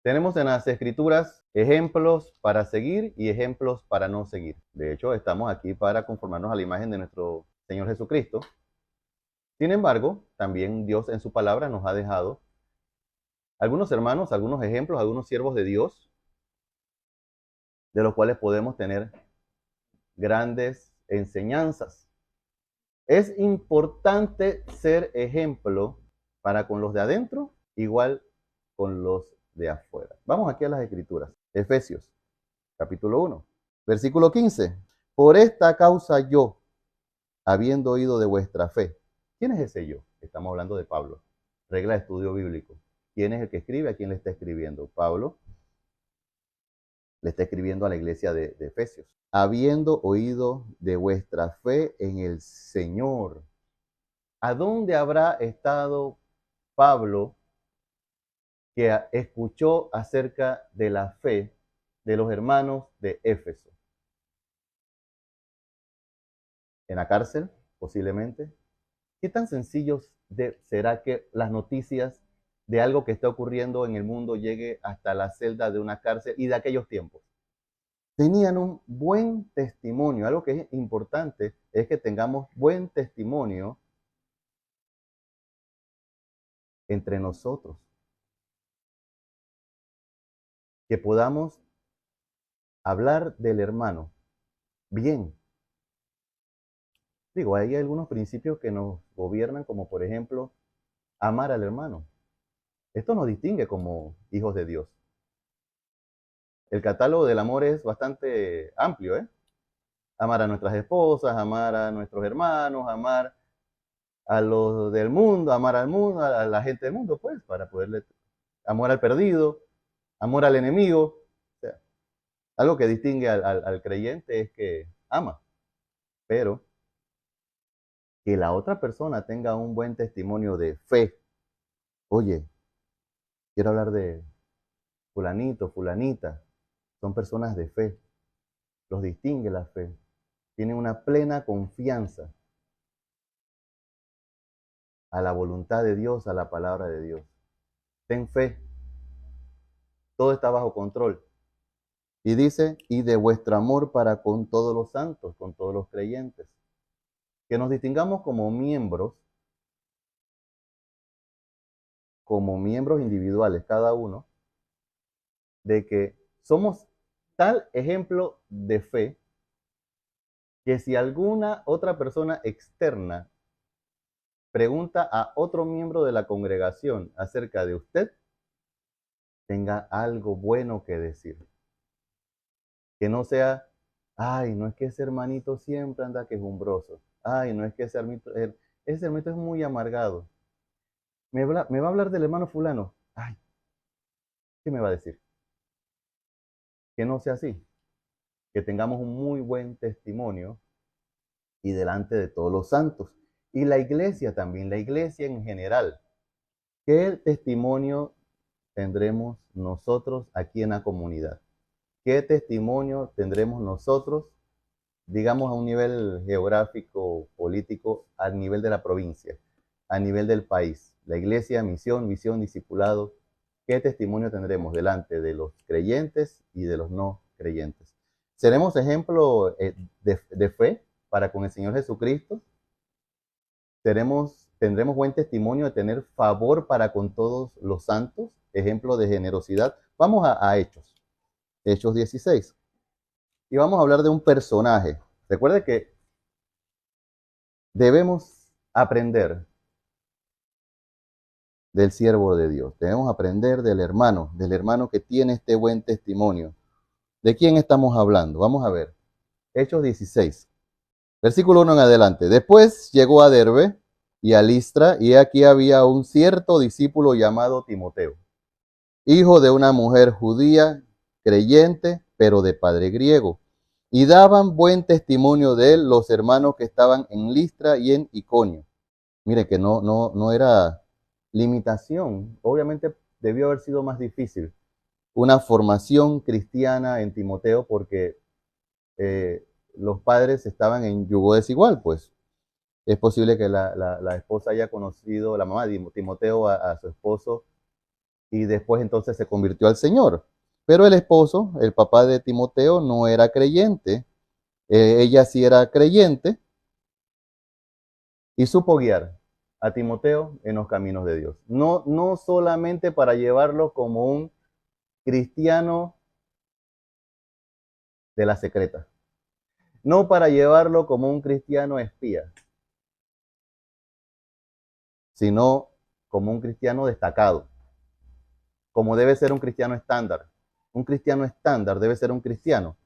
Tenemos en las Escrituras ejemplos para seguir y ejemplos para no seguir. De hecho, estamos aquí para conformarnos a la imagen de nuestro Señor Jesucristo. Sin embargo, también Dios en su palabra nos ha dejado algunos hermanos, algunos ejemplos, algunos siervos de Dios, de los cuales podemos tener grandes enseñanzas. Es importante ser ejemplo para con los de adentro, igual con los de afuera. Vamos aquí a las Escrituras. Efesios, capítulo 1, versículo 15. Por esta causa yo, habiendo oído de vuestra fe. ¿Quién es ese yo? Estamos hablando de Pablo. Regla de estudio bíblico. ¿Quién es el que escribe? ¿A quién le está escribiendo? Pablo le está escribiendo a la iglesia de Efesios. Habiendo oído de vuestra fe en el Señor. ¿A dónde habrá estado Pablo que escuchó acerca de la fe de los hermanos de Éfeso? ¿En la cárcel? Posiblemente. ¿Qué tan sencillo será que las noticias de algo que está ocurriendo en el mundo llegue hasta la celda de una cárcel y de aquellos tiempos? Tenían un buen testimonio. Algo que es importante es que tengamos buen testimonio entre nosotros. Que podamos hablar del hermano bien. Digo, hay algunos principios que nos gobiernan, como por ejemplo, amar al hermano. Esto nos distingue como hijos de Dios. El catálogo del amor es bastante amplio, ¿eh? Amar a nuestras esposas, amar a nuestros hermanos, amar a los del mundo, amar al mundo, a la gente del mundo, pues, para poderle, amor al perdido, amor al enemigo. O sea, algo que distingue al creyente es que ama, pero que la otra persona tenga un buen testimonio de fe. Oye, quiero hablar de fulanito, fulanita, son personas de fe, los distingue la fe, tienen una plena confianza a la voluntad de Dios, a la palabra de Dios. Ten fe, todo está bajo control. Y dice, y de vuestro amor para con todos los santos, con todos los creyentes. Que nos distingamos como miembros individuales, cada uno, de que somos tal ejemplo de fe que si alguna otra persona externa pregunta a otro miembro de la congregación acerca de usted, tenga algo bueno que decir. Que no sea, ay, no es que ese hermanito siempre anda quejumbroso. Ay, no es que ese hermanito es muy amargado. Me va a hablar del hermano fulano. Ay, ¿qué me va a decir? Que no sea así. Que tengamos un muy buen testimonio y delante de todos los santos. Y la iglesia también, la iglesia en general. ¿Qué testimonio tendremos nosotros aquí en la comunidad? ¿Qué testimonio tendremos nosotros, digamos, a un nivel geográfico, político, a nivel de la provincia, a nivel del país? La iglesia, misión, visión, discipulado. ¿Qué testimonio tendremos delante de los creyentes y de los no creyentes? ¿Seremos ejemplo de fe para con el Señor Jesucristo? ¿Tendremos buen testimonio de tener favor para con todos los santos? Ejemplo de generosidad. Vamos a Hechos. Hechos 16. Y vamos a hablar de un personaje. Recuerde que debemos aprender del siervo de Dios. Debemos aprender del hermano que tiene este buen testimonio. ¿De quién estamos hablando? Vamos a ver. Hechos 16, versículo 1 en adelante. Después llegó a Derbe y a Listra, y aquí había un cierto discípulo llamado Timoteo, hijo de una mujer judía, creyente, pero de padre griego. Y daban buen testimonio de él los hermanos que estaban en Listra y en Iconio. Mire que no era limitación. Obviamente debió haber sido más difícil una formación cristiana en Timoteo porque los padres estaban en yugo desigual, pues. Es posible que la esposa haya conocido, la mamá de Timoteo, a su esposo y después entonces se convirtió al Señor. Pero el esposo, el papá de Timoteo, no era creyente. Ella sí era creyente y supo guiar a Timoteo en los caminos de Dios. No, no solamente para llevarlo como un cristiano de la secreta, no para llevarlo como un cristiano espía, sino como un cristiano destacado, como debe ser un cristiano estándar. Un cristiano estándar debe ser un cristiano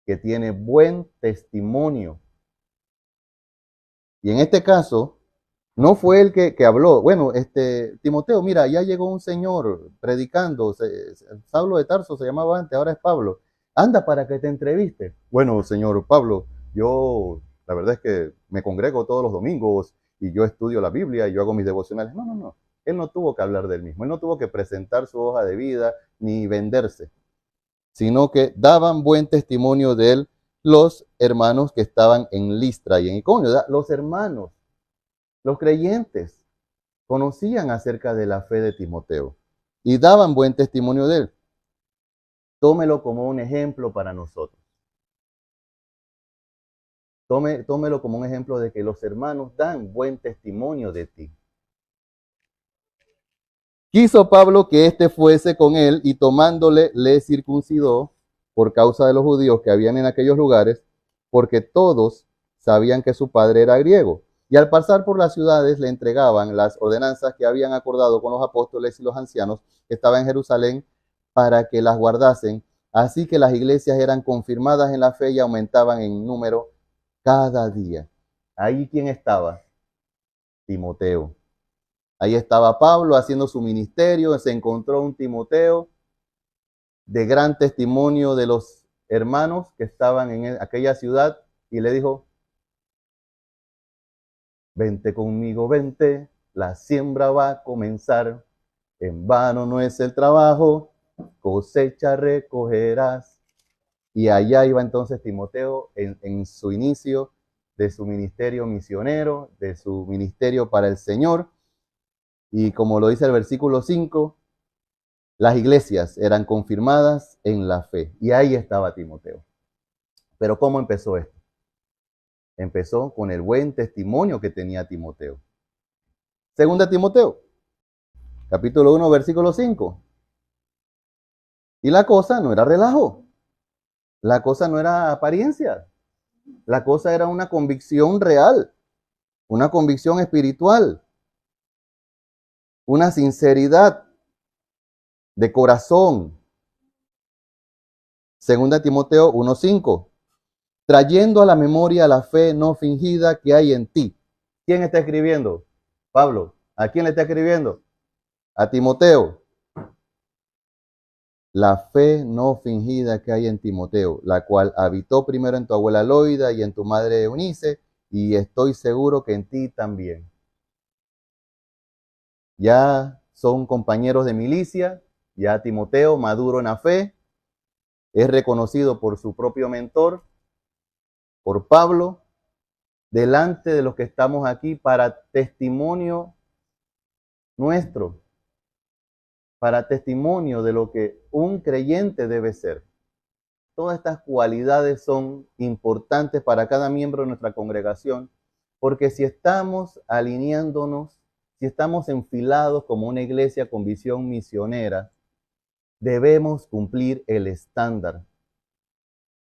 que tiene buen testimonio. Y en este caso, no fue él que habló. Bueno, Timoteo, mira, ya llegó un señor predicando. Saulo de Tarso se llamaba antes, ahora es Pablo. Anda para que te entreviste. Bueno, señor Pablo, yo la verdad es que me congrego todos los domingos y yo estudio la Biblia y yo hago mis devocionales. No, no, no. Él no tuvo que hablar del mismo. Él no tuvo que presentar su hoja de vida ni venderse, sino que daban buen testimonio de él los hermanos que estaban en Listra y en Iconio. Los hermanos, los creyentes, conocían acerca de la fe de Timoteo y daban buen testimonio de él. Tómelo como un ejemplo para nosotros. Tómelo como un ejemplo de que los hermanos dan buen testimonio de ti. Quiso Pablo que éste fuese con él y tomándole le circuncidó por causa de los judíos que habían en aquellos lugares, porque todos sabían que su padre era griego. Y al pasar por las ciudades le entregaban las ordenanzas que habían acordado con los apóstoles y los ancianos que estaban en Jerusalén para que las guardasen. Así que las iglesias eran confirmadas en la fe y aumentaban en número cada día. Ahí quién estaba, Timoteo. Ahí estaba Pablo haciendo su ministerio, se encontró un Timoteo de gran testimonio de los hermanos que estaban en aquella ciudad y le dijo, vente conmigo, vente, la siembra va a comenzar, en vano no es el trabajo, cosecha recogerás. Y allá iba entonces Timoteo en su inicio de su ministerio misionero, de su ministerio para el Señor. Y como lo dice el versículo 5, las iglesias eran confirmadas en la fe. Y ahí estaba Timoteo. Pero ¿cómo empezó esto? Empezó con el buen testimonio que tenía Timoteo. Segunda Timoteo, capítulo 1, versículo 5. Y la cosa no era relajo. La cosa no era apariencia. La cosa era una convicción real, una convicción espiritual, una sinceridad de corazón. Segunda Timoteo 1:5. Trayendo a la memoria la fe no fingida que hay en ti. ¿Quién está escribiendo? Pablo. ¿A quién le está escribiendo? A Timoteo. La fe no fingida que hay en Timoteo, la cual habitó primero en tu abuela Loida y en tu madre Eunice, y estoy seguro que en ti también. Ya son compañeros de milicia, ya Timoteo, maduro en la fe, es reconocido por su propio mentor, por Pablo, delante de los que estamos aquí para testimonio nuestro, para testimonio de lo que un creyente debe ser. Todas estas cualidades son importantes para cada miembro de nuestra congregación, porque si estamos alineándonos, si estamos enfilados como una iglesia con visión misionera, debemos cumplir el estándar.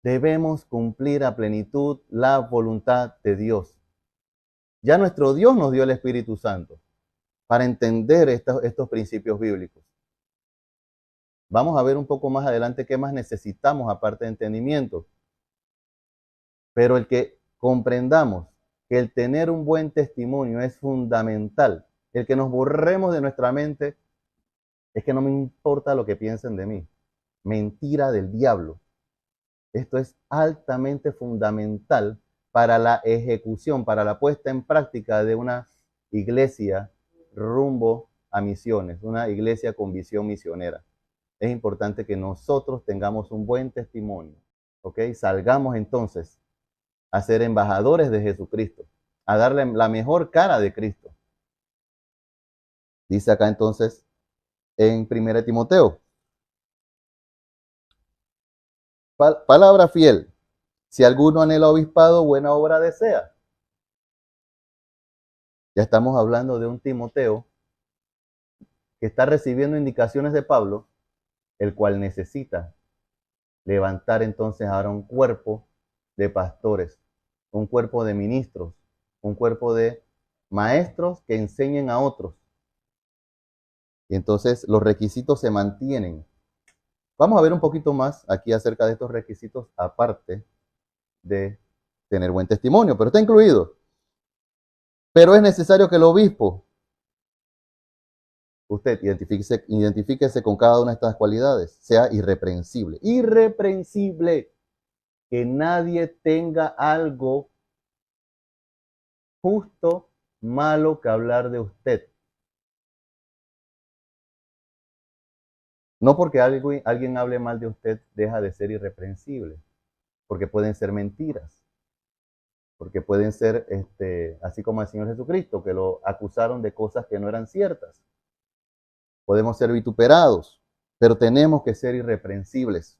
Debemos cumplir a plenitud la voluntad de Dios. Ya nuestro Dios nos dio el Espíritu Santo para entender estos principios bíblicos. Vamos a ver un poco más adelante qué más necesitamos aparte de entendimiento. Pero el que comprendamos que el tener un buen testimonio es fundamental, el que nos borremos de nuestra mente, es que no me importa lo que piensen de mí. Mentira del diablo. Esto es altamente fundamental para la ejecución, para la puesta en práctica de una iglesia rumbo a misiones, una iglesia con visión misionera. Es importante que nosotros tengamos un buen testimonio, ¿ok? Salgamos entonces a ser embajadores de Jesucristo, a darle la mejor cara de Cristo. Dice acá entonces, en 1 Timoteo. Palabra fiel. Si alguno anhela obispado, buena obra desea. Ya estamos hablando de un Timoteo que está recibiendo indicaciones de Pablo, el cual necesita levantar entonces ahora un cuerpo de pastores, un cuerpo de ministros, un cuerpo de maestros que enseñen a otros. Y entonces los requisitos se mantienen. Vamos a ver un poquito más aquí acerca de estos requisitos, aparte de tener buen testimonio, pero está incluido. Pero es necesario que el obispo, usted identifíquese con cada una de estas cualidades, sea irreprensible. Irreprensible. Que nadie tenga algo justo, malo que hablar de usted. No porque alguien hable mal de usted deja de ser irreprensible, porque pueden ser mentiras, porque pueden ser, así como el Señor Jesucristo, que lo acusaron de cosas que no eran ciertas. Podemos ser vituperados, pero tenemos que ser irreprensibles.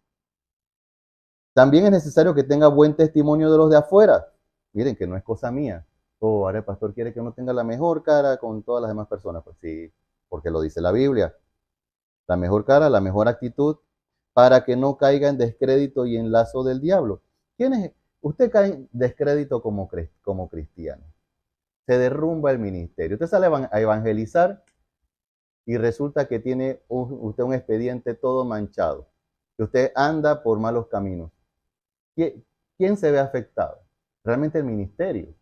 También es necesario que tenga buen testimonio de los de afuera. Miren que no es cosa mía. Oh, ahora el pastor quiere que uno tenga la mejor cara con todas las demás personas. Pues sí, porque lo dice la Biblia. La mejor cara, la mejor actitud, para que no caiga en descrédito y en lazo del diablo. ¿Quién es? Usted cae en descrédito como cristiano. Se derrumba el ministerio. Usted sale a evangelizar y resulta que tiene usted un expediente todo manchado. Que usted anda por malos caminos. ¿Quién se ve afectado? Realmente el ministerio.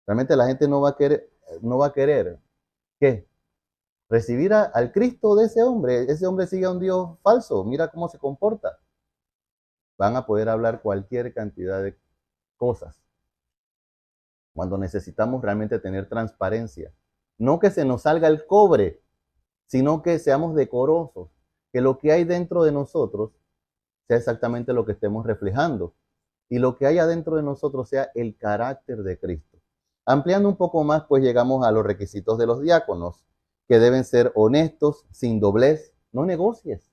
Realmente la gente no va a querer, ¿qué? Recibir al Cristo de ese hombre. Ese hombre sigue a un Dios falso. Mira cómo se comporta. Van a poder hablar cualquier cantidad de cosas. Cuando necesitamos realmente tener transparencia. No que se nos salga el cobre, sino que seamos decorosos. Que lo que hay dentro de nosotros sea exactamente lo que estemos reflejando. Y lo que hay adentro de nosotros sea el carácter de Cristo. Ampliando un poco más, pues llegamos a los requisitos de los diáconos, que deben ser honestos, sin doblez. No negocies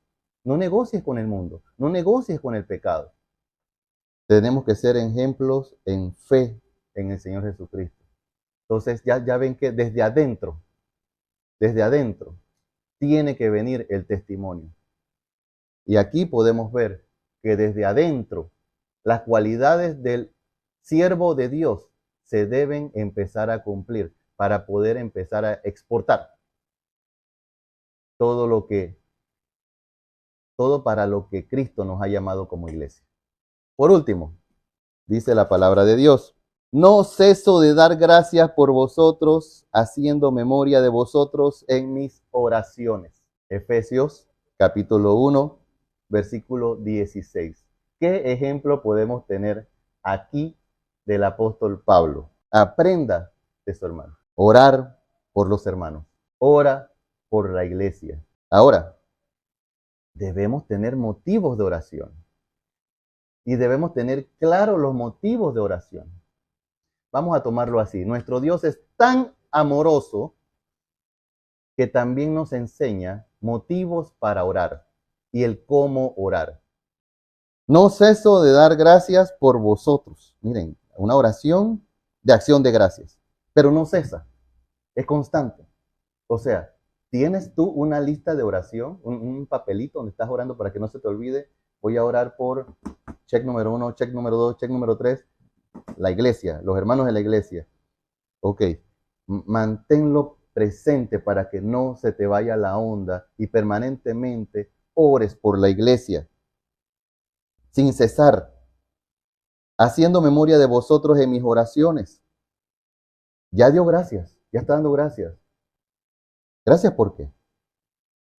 con el mundo, no negocies con el pecado. Tenemos que ser ejemplos en fe en el Señor Jesucristo. Entonces ya ven que desde adentro, tiene que venir el testimonio. Y aquí podemos ver que desde adentro, las cualidades del siervo de Dios se deben empezar a cumplir para poder empezar a exportar todo para lo que Cristo nos ha llamado como iglesia. Por último, dice la palabra de Dios: no ceso de dar gracias por vosotros, haciendo memoria de vosotros en mis oraciones. Efesios capítulo 1, versículo 16. ¿Qué ejemplo podemos tener aquí del apóstol Pablo? Aprenda de su hermano. Orar por los hermanos. Ora por la iglesia. Ahora, debemos tener motivos de oración. Y debemos tener claros los motivos de oración. Vamos a tomarlo así. Nuestro Dios es tan amoroso que también nos enseña motivos para orar y el cómo orar. No ceso de dar gracias por vosotros. Miren, una oración de acción de gracias, pero no cesa, es constante. O sea, tienes tú una lista de oración, un papelito donde estás orando para que no se te olvide. Voy a orar por check número 1, check número 2, check número 3, la iglesia, los hermanos de la iglesia. Ok, manténlo presente para que no se te vaya la onda y permanentemente ores por la iglesia, sin cesar, haciendo memoria de vosotros en mis oraciones. Ya dio gracias, ya está dando gracias. ¿Gracias por qué?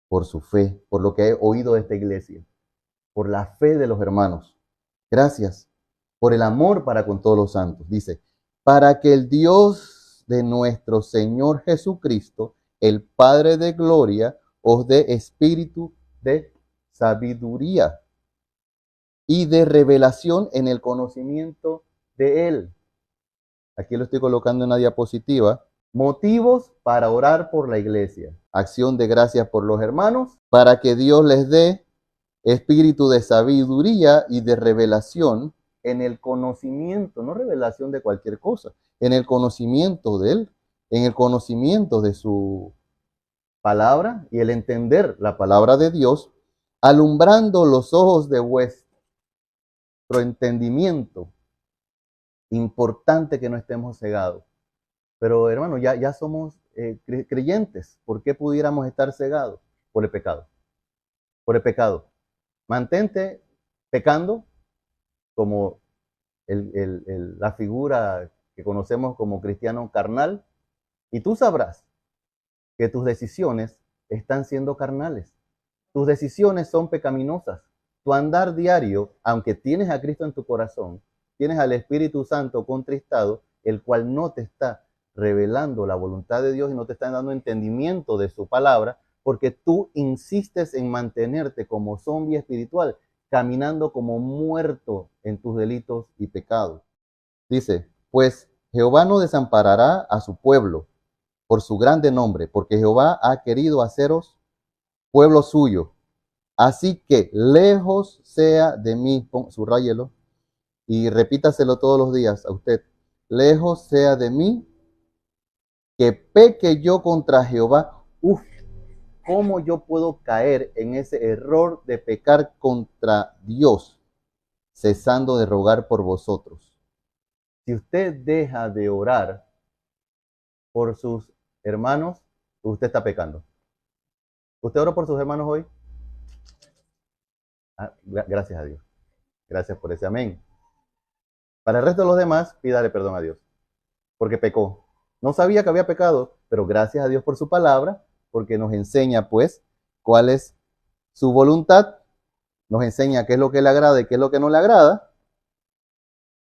Por su fe, por lo que he oído de esta iglesia, por la fe de los hermanos. Gracias por el amor para con todos los santos. Dice, para que el Dios de nuestro Señor Jesucristo, el Padre de gloria, os dé espíritu de sabiduría y de revelación en el conocimiento de Él. Aquí lo estoy colocando en la diapositiva. Motivos para orar por la iglesia. acción de gracias por los hermanos, para que Dios les dé espíritu de sabiduría y de revelación en el conocimiento, no revelación de cualquier cosa, en el conocimiento de Él, en el conocimiento de su palabra y el entender la palabra de Dios, alumbrando los ojos de vuestro entendimiento. Importante que no estemos cegados. Pero hermano, ya somos creyentes. ¿Por qué pudiéramos estar cegados? Por el pecado. Por el pecado. Mantente pecando como la figura que conocemos como cristiano carnal, y tú sabrás que tus decisiones están siendo carnales. Tus decisiones son pecaminosas. Tu andar diario, aunque tienes a Cristo en tu corazón, tienes al Espíritu Santo contristado, el cual no te está revelando la voluntad de Dios y no te está dando entendimiento de su palabra, porque tú insistes en mantenerte como zombie espiritual, caminando como muerto en tus delitos y pecados. Dice, pues Jehová no desamparará a su pueblo por su grande nombre, porque Jehová ha querido haceros pueblo suyo. Así que lejos sea de mí, subrayelo y repítaselo todos los días a usted, lejos sea de mí que peque yo contra Jehová. Uf, ¿cómo yo puedo caer en ese error de pecar contra Dios, cesando de rogar por vosotros? Si usted deja de orar por sus hermanos, usted está pecando. ¿Usted oró por sus hermanos hoy? Gracias a Dios. Gracias por ese amén. Para el resto de los demás, pídale perdón a Dios, porque pecó. No sabía que había pecado, pero gracias a Dios por su palabra, porque nos enseña, pues, cuál es su voluntad, nos enseña qué es lo que le agrada y qué es lo que no le agrada,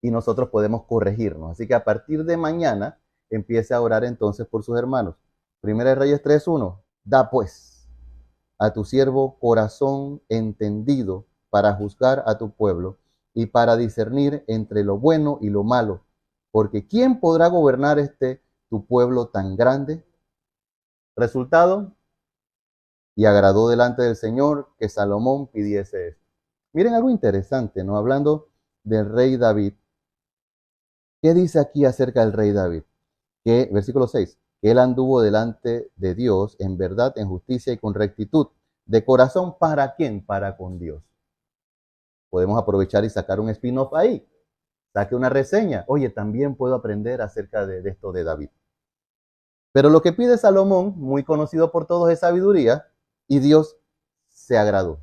y nosotros podemos corregirnos. Así que a partir de mañana, empiece a orar entonces por sus hermanos. Primera de Reyes 3:1, da pues a tu siervo corazón entendido para juzgar a tu pueblo y para discernir entre lo bueno y lo malo, porque ¿quién podrá gobernar tu pueblo tan grande? Resultado, y agradó delante del Señor que Salomón pidiese esto. Miren algo interesante, ¿no? Hablando del rey David. ¿Qué dice aquí acerca del rey David? Que, versículo 6, que él anduvo delante de Dios en verdad, en justicia y con rectitud, de corazón. ¿Para quién? Para con Dios. Podemos aprovechar y sacar un spin-off ahí. Saque una reseña. Oye, también puedo aprender acerca de esto de David. Pero lo que pide Salomón, muy conocido por todos, es sabiduría, y Dios se agradó.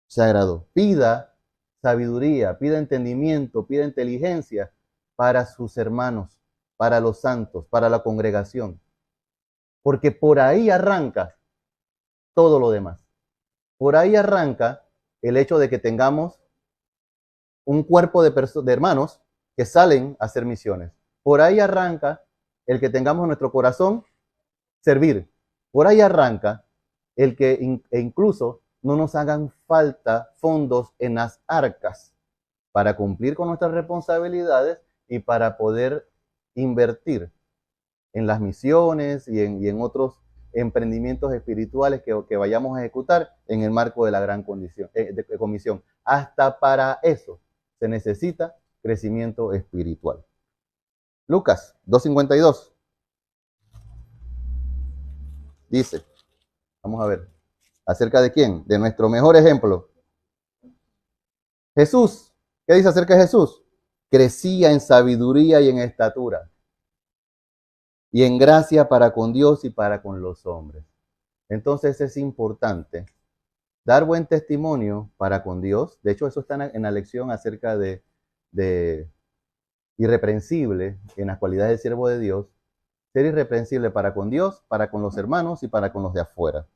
Se agradó. Pida sabiduría, pida entendimiento, pida inteligencia para sus hermanos, para los santos, para la congregación. Porque por ahí arranca todo lo demás. Por ahí arranca el hecho de que tengamos un cuerpo de hermanos que salen a hacer misiones. Por ahí arranca el que tengamos en nuestro corazón servir. Por ahí arranca el que incluso no nos hagan falta fondos en las arcas para cumplir con nuestras responsabilidades y para poder invertir en las misiones y en otros emprendimientos espirituales que vayamos a ejecutar en el marco de la gran comisión. Hasta para eso se necesita crecimiento espiritual. Lucas 2:52 dice, vamos a ver, ¿acerca de quién? De nuestro mejor ejemplo. Jesús, ¿qué dice acerca de Jesús? Crecía en sabiduría y en estatura, y en gracia para con Dios y para con los hombres. Entonces es importante dar buen testimonio para con Dios. De hecho, eso está en la lección acerca de irreprensible en las cualidades del siervo de Dios. Ser irreprensible para con Dios, para con los hermanos y para con los de afuera.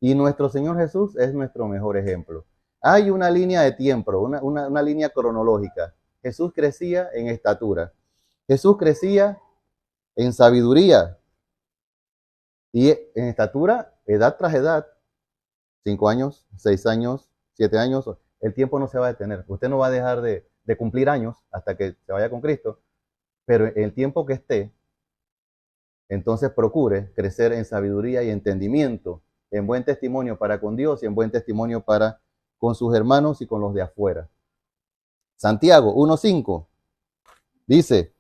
Y nuestro Señor Jesús es nuestro mejor ejemplo. Hay una línea de tiempo, una línea cronológica. Jesús crecía en estatura. Jesús crecía en sabiduría. Y en estatura, edad tras edad, 5 años, 6 años, 7 años, el tiempo no se va a detener. Usted no va a dejar de cumplir años hasta que se vaya con Cristo, pero el tiempo que esté, entonces procure crecer en sabiduría y entendimiento, en buen testimonio para con Dios y en buen testimonio para con sus hermanos y con los de afuera. Santiago 1:5 dice,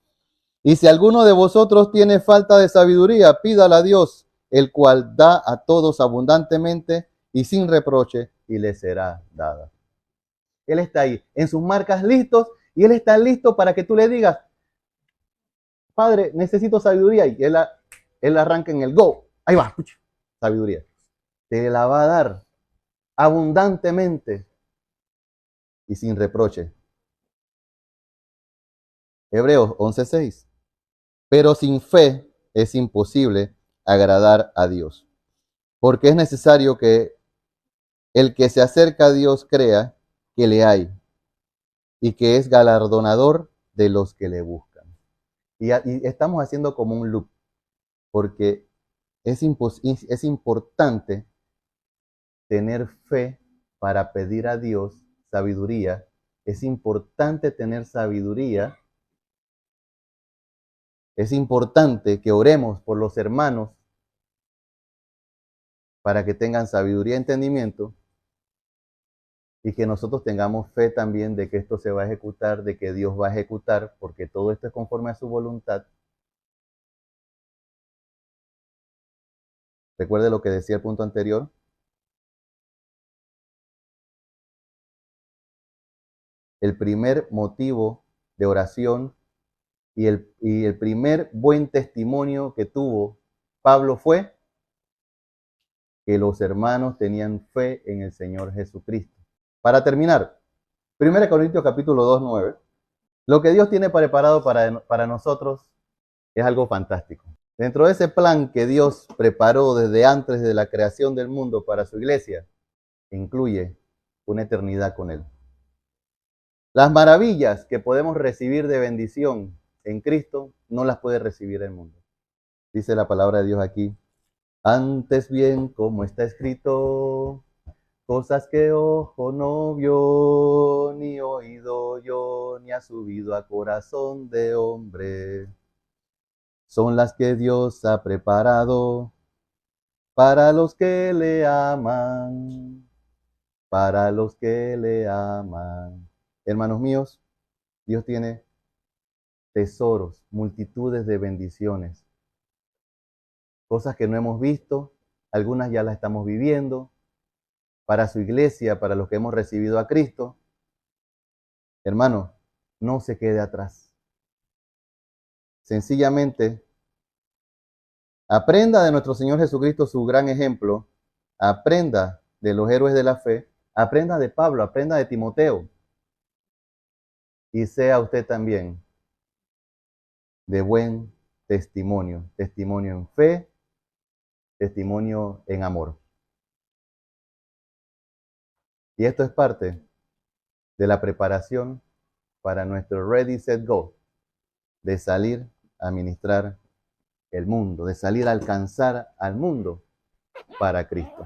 y si alguno de vosotros tiene falta de sabiduría, pídala a Dios, el cual da a todos abundantemente y sin reproche, y le será dada. Él está ahí, en sus marcas listos, y Él está listo para que tú le digas, Padre, necesito sabiduría, y Él arranca en el go. Ahí va, escucha, sabiduría. Te la va a dar abundantemente y sin reproche. Hebreos 11:6. Pero sin fe es imposible agradar a Dios, porque es necesario que el que se acerca a Dios crea que le hay y que es galardonador de los que le buscan. Y estamos haciendo como un loop, porque es importante tener fe para pedir a Dios sabiduría. Es importante tener sabiduría. Es importante que oremos por los hermanos para que tengan sabiduría y entendimiento, y que nosotros tengamos fe también de que esto se va a ejecutar, de que Dios va a ejecutar, porque todo esto es conforme a su voluntad. Recuerde lo que decía el punto anterior. El primer motivo de oración y el primer buen testimonio que tuvo Pablo fue que los hermanos tenían fe en el Señor Jesucristo. Para terminar, 1 Corintios capítulo 2:9. Lo que Dios tiene preparado para nosotros es algo fantástico. Dentro de ese plan que Dios preparó desde antes de la creación del mundo para su iglesia, incluye una eternidad con Él. Las maravillas que podemos recibir de bendición en Cristo no las puede recibir el mundo. Dice la palabra de Dios aquí. Antes bien, como está escrito, cosas que ojo no vio, ni oído yo, ni ha subido a corazón de hombre, son las que Dios ha preparado para los que le aman, para los que le aman. Hermanos míos, Dios tiene tesoros, multitudes de bendiciones, cosas que no hemos visto, algunas ya las estamos viviendo, para su iglesia, para los que hemos recibido a Cristo. Hermano, no se quede atrás. Sencillamente, aprenda de nuestro Señor Jesucristo su gran ejemplo, aprenda de los héroes de la fe, aprenda de Pablo, aprenda de Timoteo, y sea usted también de buen testimonio, testimonio en fe, testimonio en amor. Y esto es parte de la preparación para nuestro Ready, Set, Go, de salir a ministrar el mundo, de salir a alcanzar al mundo para Cristo.